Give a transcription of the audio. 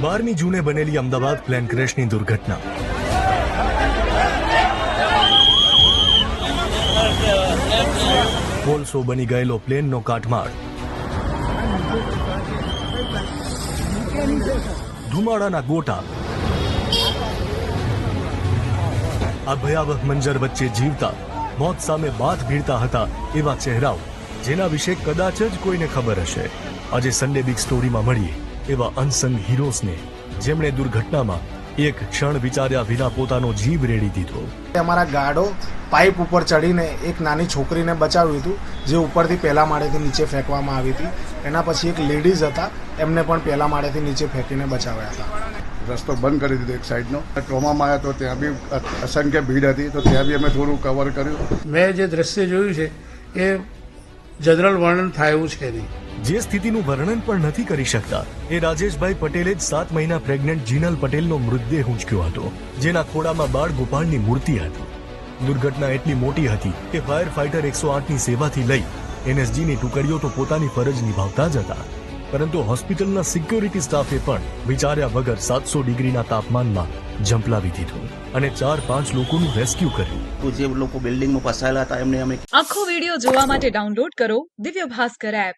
12મી જૂને બનેલી અમદાવાદ પ્લેન ક્રેશની દુર્ઘટના. કોલસો બની ગયેલો પ્લેનનો કાટમાળ. ધુમાડાના ગોટા. આ ભયાવહ મંજર વચ્ચે જીવતા મોત સામે બાથ ભીડતા હતા એવા ચહેરાઓ જેના વિશે કદાચ જ કોઈને ખબર હશે. આજે સન્ડે બિગ સ્ટોરીમાં મળીએ એવા અનસંગ હીરોઝને જેમણે દુર્ઘટનામાં એક ક્ષણ વિચાર્યા વિના પોતાનો જીવ રેડી દીધો. અમારા ગાર્ડો પાઇપ ઉપર ચડીને એક નાની છોકરીને બચાવ્યું હતું જે ઉપરથી પહેલા માળેથી નીચે ફેંકવામાં આવી હતી. એના પછી એક લેડીઝ હતા એમને પણ પહેલા માળેથી નીચે ફેંકીને બચાવ્યા હતા. રસ્તો બંધ કરી દીધો એક સાઈડનો. ટ્રોમામાં આવ્યા તો ત્યાં બી અસંખ્ય ભીડ હતી તો ત્યાં બી અમે થોડું કવર કર્યું. મેં જે દ્રશ્ય જોયું છે એ જનરલ વર્ણન થાય એવું છે નહીં. જે સ્થિતિનું વર્ણન પણ નથી કરી શકતા એ રાજેશભાઈ પટેલે જ 7 મહિના પ્રેગ્નન્ટ જીનલ પટેલનો મૃતદેહ ઊંચક્યો હતો જેના ખોળામાં બાળ ગોપાળની મૂર્તિ હતી. દુર્ઘટના એટલી મોટી હતી કે ફાયર ફાઈટર 108ની સેવાથી લઈ એનએસજીની ટુકડીઓ તો પોતાની ફરજ નિભાવતા જ હતા, પરંતુ હોસ્પિટલના સિક્યોરિટી સ્ટાફે પણ વિચાર્યા વગર 700 ડિગ્રીના તાપમાનમાં ઝંપલાવી દીધું અને 4-5 લોકોનું રેસ્ક્યુ કર્યું. જે લોકો બિલ્ડિંગમાં ફસાયેલા હતા એમને અમે આખો વિડિયો જોવા માટે ડાઉનલોડ કરો દિવ્ય ભાસ્કર એપ.